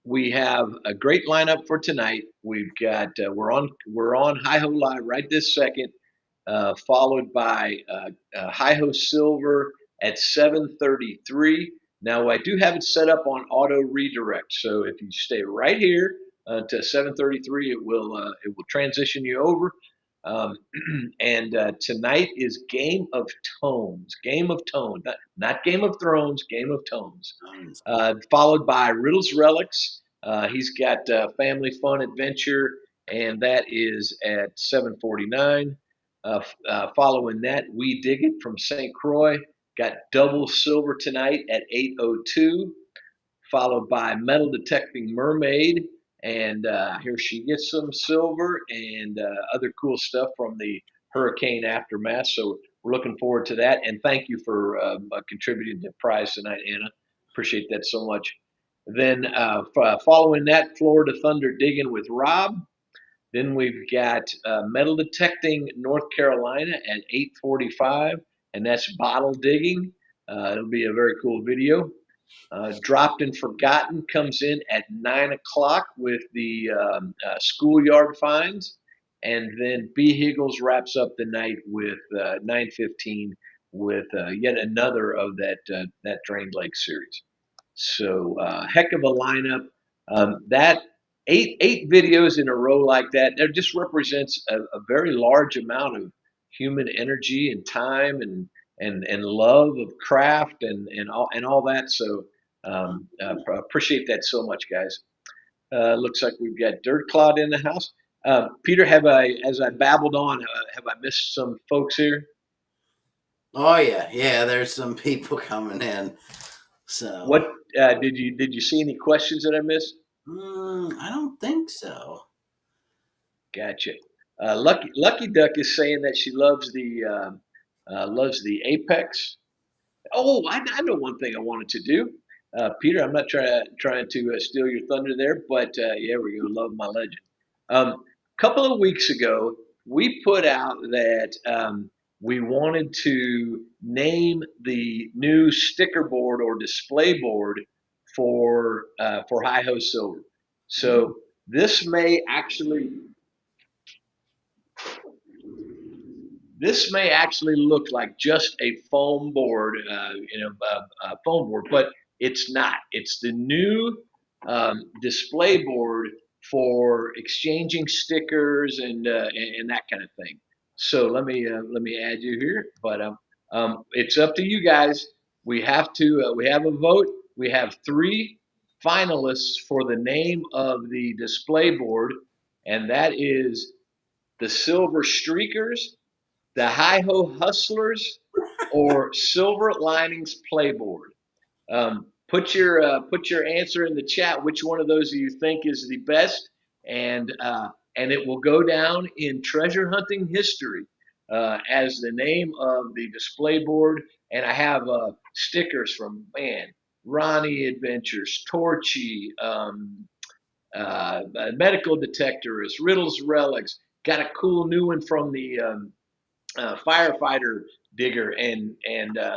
We have a great lineup for tonight. We've got we're on Hi Ho Live right this second, followed by Hi Ho Silver at 7:33. Now I do have it set up on auto redirect, so if you stay right here to 7:33, it will transition you over. Um, and tonight is Game of Tones. Game of Tones, not Game of Thrones. Game of Tones. Followed by Riddles Relics. He's got Family Fun Adventure, and that is at 7:49. Following that, We Dig It from St. Croix. Got Double Silver tonight at 8:02. Followed by Metal Detecting Mermaid, and here she gets some silver and other cool stuff from the hurricane aftermath. So we're looking forward to that. And thank you for contributing to the prize tonight, Anna. Appreciate that so much. Then following that, Florida Thunder Digging with Rob. Then we've got Metal Detecting North Carolina at 8:45, and that's bottle digging. It'll be a very cool video. Dropped and Forgotten comes in at 9 o'clock with the schoolyard finds, and then Higgles wraps up the night with 9:15 with yet another of that Drained Lake series. So heck of a lineup. That eight videos in a row like that just represents a very large amount of human energy and time and love of craft and all that. So appreciate that so much, guys. Looks like we've got Dirt Cloud in the house. Peter, as I babbled on, have I missed some folks here? Oh yeah. There's some people coming in. So What did you see any questions that I missed? I don't think so. Gotcha. Lucky Duck is saying that she loves the Apex. Oh, I know one thing I wanted to do. Peter, I'm not trying to steal your thunder there, but yeah, we're gonna love my legend. Couple of weeks ago, we put out that we wanted to name the new sticker board or display board for Hi Ho Silver. So this may actually look like just a foam board, foam board, but it's not. It's the new display board for exchanging stickers and that kind of thing. So let me add you here, but it's up to you guys. We have a vote. We have three finalists for the name of the display board, and that is the Silver Streakers, the Hi Ho Hustlers, or Silver Linings Playboard. Put your answer in the chat. Which one of those do you think is the best? And it will go down in treasure hunting history as the name of the display board. And I have stickers from Ronnie Adventures, Torchy, Medical Detectorist, Riddles Relics. Got a cool new one from the firefighter digger,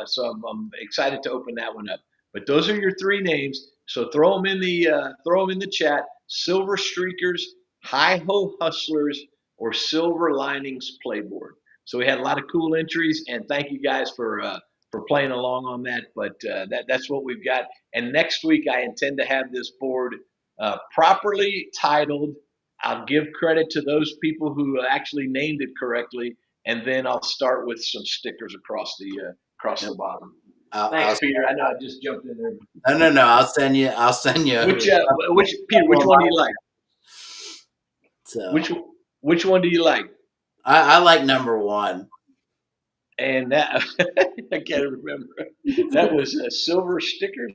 so I'm excited to open that one up. But those are your three names, so throw them in the chat. Silver Streakers, Hi Ho Hustlers, or Silver Linings Playboard. So we had a lot of cool entries, and thank you guys for playing along on that. But that's what we've got. And next week I intend to have this board properly titled. I'll give credit to those people who actually named it correctly, and then I'll start with some stickers across the bottom. Thanks, Peter. I know I just jumped in there. No. I'll send you. Which Peter? Which one do you like? So which one do you like? I like number one. And that I can't remember. That was Silver Stickers.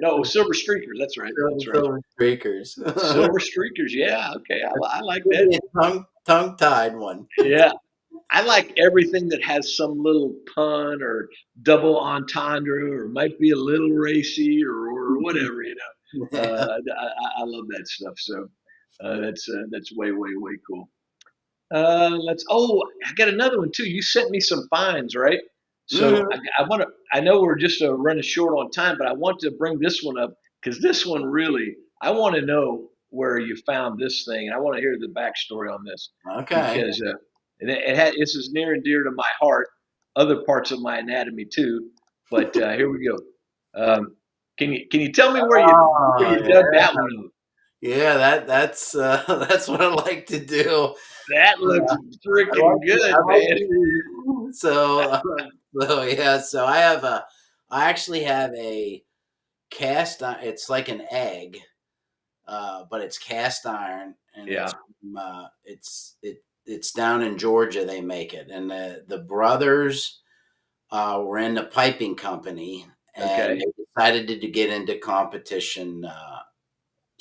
No, Silver Streakers. That's right. Silver Streakers. Silver Streakers. Yeah. Okay. I like that. Tongue tied one. Yeah. I like everything that has some little pun or double entendre or might be a little racy or whatever, I love that stuff. So that's way cool. I got another one too. You sent me some finds, right? So I know we're just running short on time, but I want to bring this one up because this one really, I want to know where you found this thing. I want to hear the backstory on this. Okay. Because this is near and dear to my heart, other parts of my anatomy too. But here we go. Can you tell me where Oh you dug that one up? yeah, that's that's what I like to do. That looks I freaking like good, I like man. to so yeah, so I actually have a cast iron. It's like an egg, but it's cast iron, and Yeah. it's down in Georgia. They make it, and the brothers were in the piping company, and Okay. they decided to get into competition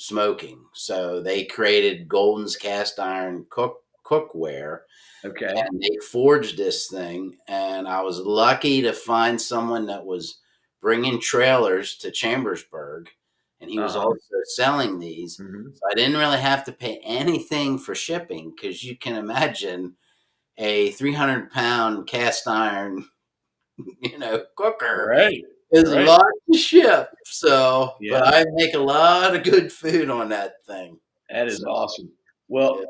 smoking. So they created Golden's cast iron cookware, Okay. and they forged this thing. And I was lucky to find someone that was bringing trailers to Chambersburg, and he was Uh-huh. also selling these. Hmm. So I didn't really have to pay anything for shipping, because you can imagine a 300-pound cast iron, cooker Right. is a Right. lot to ship. So, but Yeah. I make a lot of good food on that thing. That is So, awesome. yeah, Well,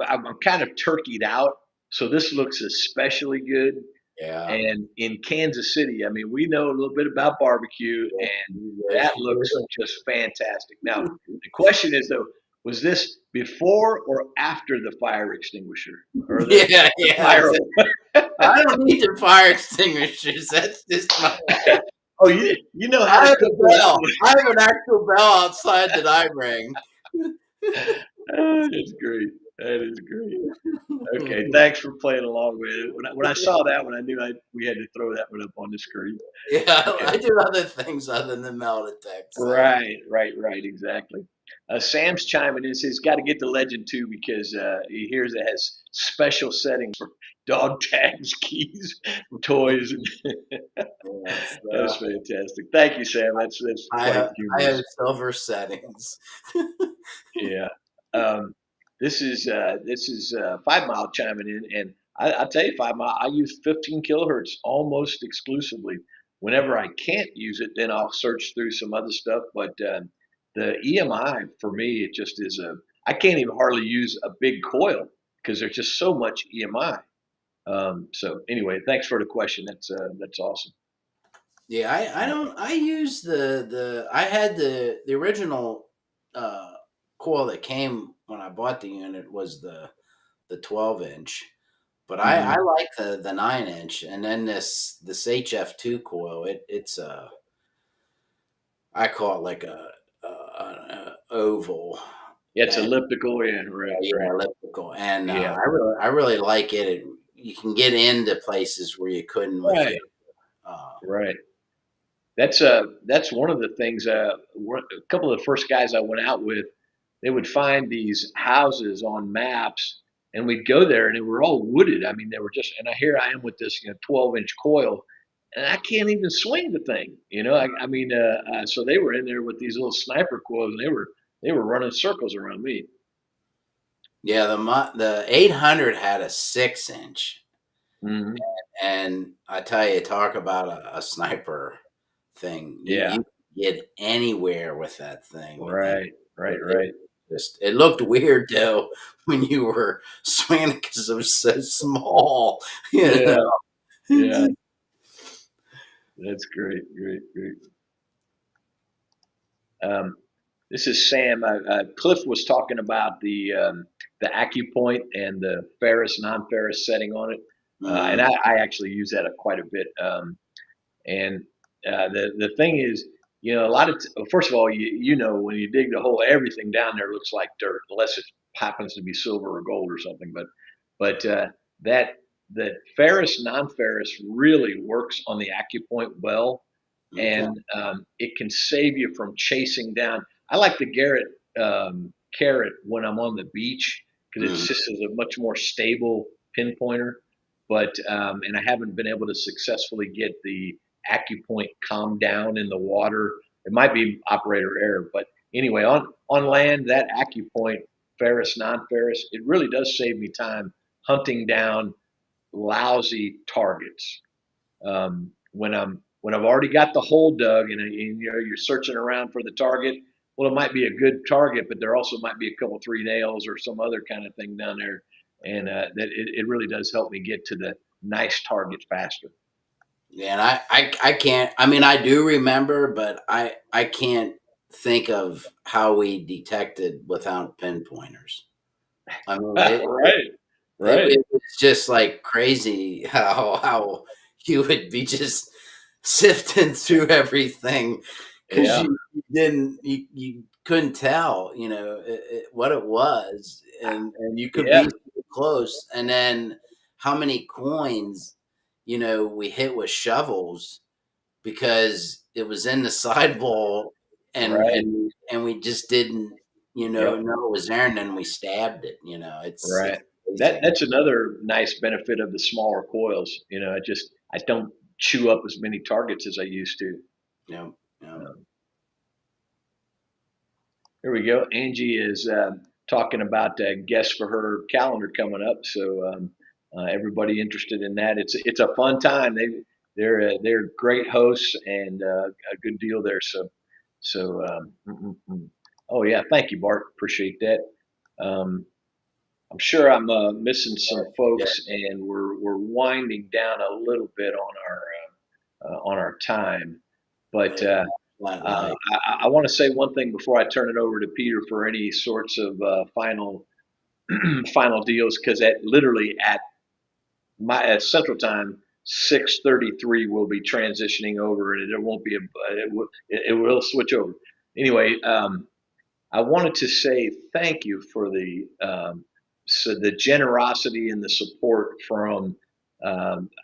I'm kind of turkeyed out, so this looks especially good. yeah. And in Kansas City, I mean, we know a little bit about barbecue, and Yes, that you looks just fantastic. Now, the question is though, was this before or after the fire extinguisher or do. Yeah, the yeah. fire? I don't need the fire extinguishers. That's just my. Oh, you know how I to have cook a without bell. I have an actual bell outside that I ring. That's great. That is great. Okay, thanks for playing along with it. When I saw that one, I knew we had to throw that one up on the screen. Yeah, Okay. I do other things other than metal detect. So Right, exactly. Sam's chiming in, says, got to get the legend too because he hears it has special settings for dog tags, keys, toys. yes, That's fantastic. Thank you, Sam. That's quite I have humorous. silver settings. Yeah. Um, this is 5 Mile chiming in, and I'll tell you, 5 Mile. I use 15 kilohertz almost exclusively. Whenever I can't use it, then I'll search through some other stuff. But the EMI for me, it just is a. I can't even hardly use a big coil because there's just so much EMI. So anyway, thanks for the question. That's awesome. Yeah, I don't I use I had the original coil that came when I bought the unit was the 12-inch, but I Hmm. like the 9-inch, and then this HF2 coil. It's I call it like a oval. Yeah, it's And elliptical. Yeah, right. yeah, elliptical, and Yeah, I really like it. You can get into places where you couldn't with the right, uh, right. That's one of the things. A couple of the first guys I went out with, they would find these houses on maps, and we'd go there, and they were all wooded. I mean, they were just. And here I am with this 12-inch coil, and I can't even swing the thing. So they were in there with these little sniper coils, and they were running circles around me. yeah, the 800 had a 6-inch, Hmm. and I tell you, talk about a sniper thing. Yeah, You get anywhere with that thing, and right, right, it right. it looked weird though when you were swinging because it was so small. You Yeah, know. yeah. That's great. Um, this is Sam. Cliff was talking about the AccuPoint and the ferrous non-ferrous setting on it, and Mm, I actually use that quite a bit. And the thing is, a lot of first of all, when you dig the hole, everything down there looks like dirt, unless it happens to be silver or gold or something. But that that ferrous non-ferrous really works on the AccuPoint well, okay. and it can save you from chasing down. I like the Garrett Carrot when I'm on the beach because it's Mm, just a much more stable pinpointer. But and I haven't been able to successfully get the AccuPoint calmed down in the water. It might be operator error, but anyway, on land that AccuPoint ferrous non-ferrous, it really does save me time hunting down lousy targets. When I've already got the hole dug and you're searching around for the target, well, it might be a good target, but there also might be a couple 3 nails or some other kind of thing down there, and that it really does help me get to the nice target faster. Yeah, and I can't. I mean, I do remember, but I can't think of how we detected without pinpointers. I mean, Right, right. it was just like crazy how you would be just sifting through everything because Yeah, you couldn't tell, what it was, and you could yeah, be so close, and then how many coins we hit with shovels because it was in the sidewall, and right. we just didn't Yep, know it was there, and then we stabbed it. It's right. crazy. That's another nice benefit of the smaller coils. I don't chew up as many targets as I used to. Yeah, yeah. Um, Here we go. Angie is talking about guests for her calendar coming up. So everybody interested in that, it's a fun time. They're great hosts and a good deal there. So oh yeah, thank you, Bart. Appreciate that. Um, I'm sure I'm missing some Yeah. folks, and we're winding down a little bit on our time, but. Yeah, flat light. I want to say one thing before I turn it over to Peter for any sorts of final final deals, because at Central Time 6:33 we'll be transitioning over, and it won't be it will switch over anyway. I wanted to say thank you for the generosity and the support from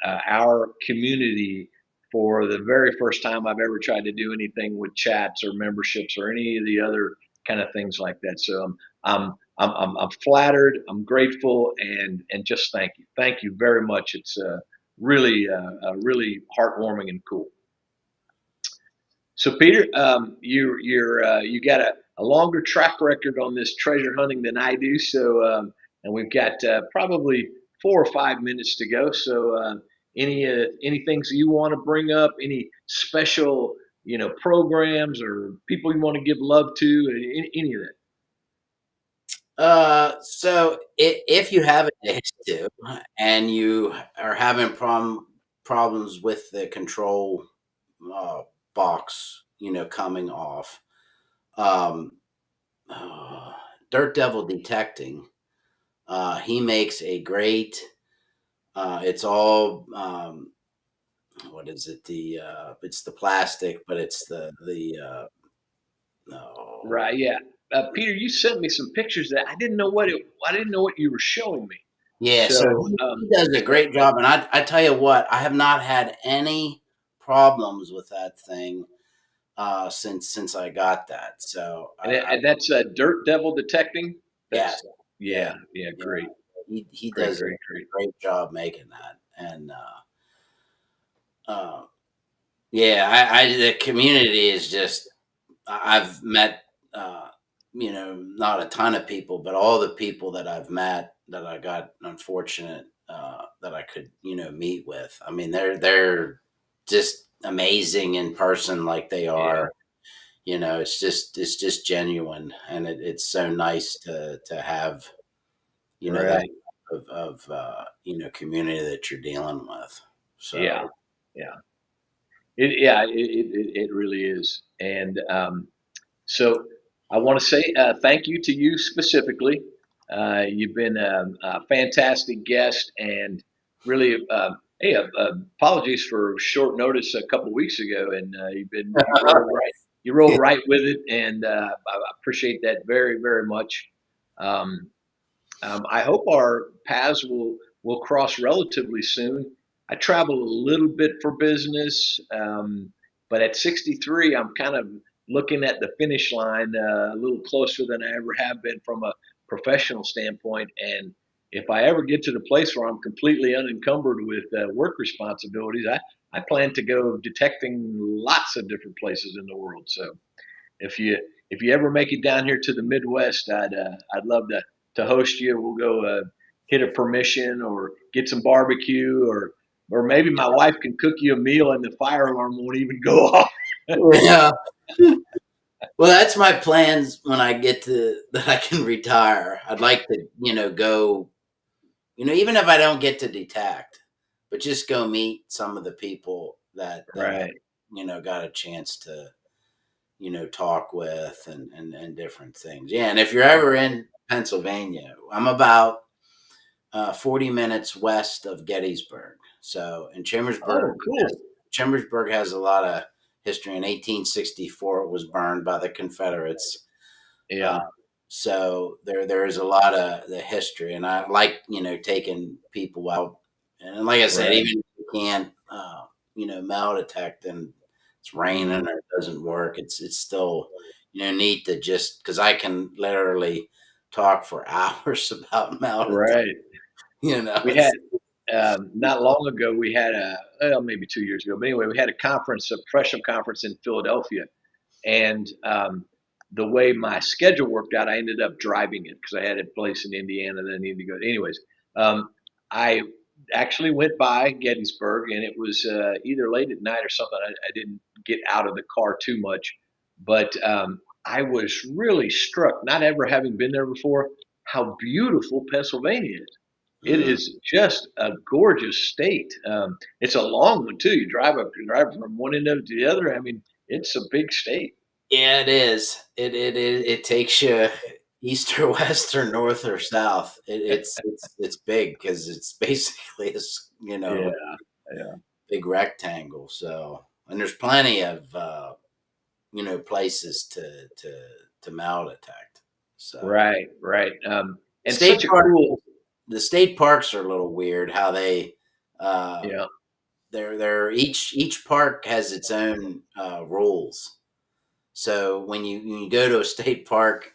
our community for the very first time I've ever tried to do anything with chats or memberships or any of the other kind of things like that. So I'm flattered, I'm grateful, and just thank you very much. It's really heartwarming and cool. So, Peter, you got a longer track record on this treasure hunting than I do. So, and we've got probably 4 or 5 minutes to go. So, any things that you want to bring up? Any special programs or people you want to give love to? Any of that? So if you have a days to, and you are having problems with the control uh, box, coming off, um, uh, Dirt Devil Detecting, he makes a great. It's all what is it? It's the plastic, but it's the no. Right. Yeah. Peter, you sent me some pictures that I didn't know what you were showing me. Yeah, so So, he does a great job, and I tell you what, I have not had any problems with that thing since I got that. So and that's Dirt Devil Detecting. yes, That's yeah, yeah, yeah, great, he great, does a great, great. great job making that, and uh, yeah, the community is just I've met not a ton of people, but all the people that I've met that I got unfortunate that I could meet with. I mean, they're just amazing in person, like they Yeah, are. It's just genuine, and it's so nice to have that right. of community that you're dealing with. Yeah, So yeah. It really is. And so I want to say thank you to you specifically. You've been a fantastic guest, and really, hey, apologies for short notice a couple weeks ago, and you rolled right with it, and I appreciate that very, very much. Um, I hope our paths will cross relatively soon. I travel a little bit for business, but at 63, I'm kind of looking at the finish line a little closer than I ever have been from a professional standpoint. And if I ever get to the place where I'm completely unencumbered with work responsibilities, I plan to go detecting lots of different places in the world. So if you ever make it down here to the Midwest, I'd love to host you. We'll go hit a permission or get some barbecue, or maybe my wife can cook you a meal and the fire alarm won't even go off. yeah. Well, that's my plans when I get to that I can retire. I'd like to, go, even if I don't get to detect, but just go meet some of the people that I, Right. got a chance to, talk with and different things. Yeah. And if you're ever in Pennsylvania, I'm about 40 minutes west of Gettysburg. So, and Oh, cool. Chambersburg has a lot of history. In 1864, it was burned by the Confederates. Uh, Yeah. so there is a lot of the history, and I like taking people out. And like I said, Right. even if you can't metal detect and it's raining Mhm. or it doesn't work, it's still neat to just because I can literally talk for hours about metal detect. Right. We had It's not long ago. We had maybe 2 years ago, but anyway, we had a conference, a professional conference in Philadelphia, and the way my schedule worked out, I ended up driving it because I had a place in Indiana that I needed to go to. Anyways, I actually went by Gettysburg, and it was either late at night or something. I didn't get out of the car too much, but I was really struck, not ever having been there before, how beautiful Pennsylvania is. It mm, is just a gorgeous state. It's a long one too. You drive from one end of it to the other. I mean, it's a big state. yeah, it is. It takes you east or west or north or south. It's big because it's basically Yeah, a yeah. big rectangle. So, and there's plenty of places to metal detect. So Right, right. And state such a park, cool, the state parks are a little weird. How they uh, yeah, they're each park has its own rules. So when you go to a state park,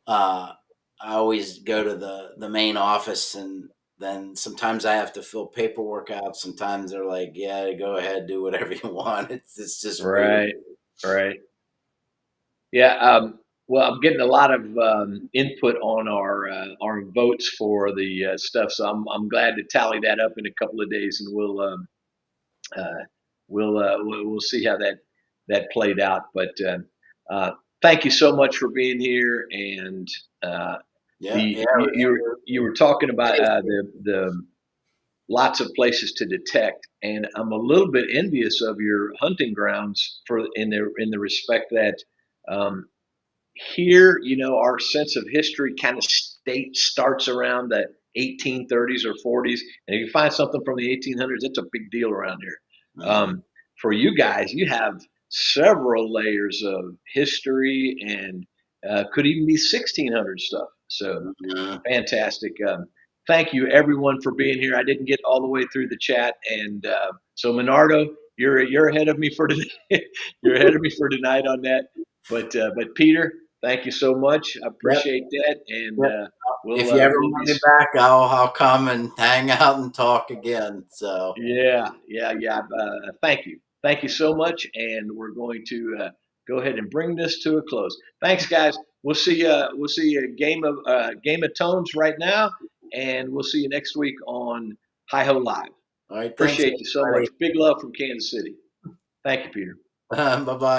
uh, I always go to the main office, and then sometimes I have to fill paperwork out. Sometimes they're like, "Yeah, go ahead, do whatever you want." It's just weird. right, right. Yeah. Well, I'm getting a lot of input on our votes for the stuff, so I'm glad to tally that up in a couple of days, and uh, we'll see how that played out. But thank you so much for being here. And Yeah, the yeah. you were talking about the lots of places to detect, and I'm a little bit envious of your hunting grounds for in the respect that um, here, our sense of history kind of starts around the 1830s or 40s, and if you find something from the 1800s, it's a big deal around here. Mhm. For you guys, you have several layers of history, and could even be 1600 stuff. So Mhm. fantastic. Thank you, everyone, for being here. I didn't get all the way through the chat, and so Minardo, you're ahead of me for today. You're ahead of me for tonight on that. But Peter, thank you so much. I Yep. appreciate that, and Yep. we'll If you ever we'll be. want me back, I'll come and hang out and talk again. So, Yeah, yeah, yeah. Thank you so much, and we're going to go ahead and bring this to a close. Thanks, guys. We'll see a game of tones right now, and we'll see you next week on Hi Ho Live. all right. Thanks, Appreciate you so much. Big love from Kansas City. Thank you, Peter. everybody. Bye bye.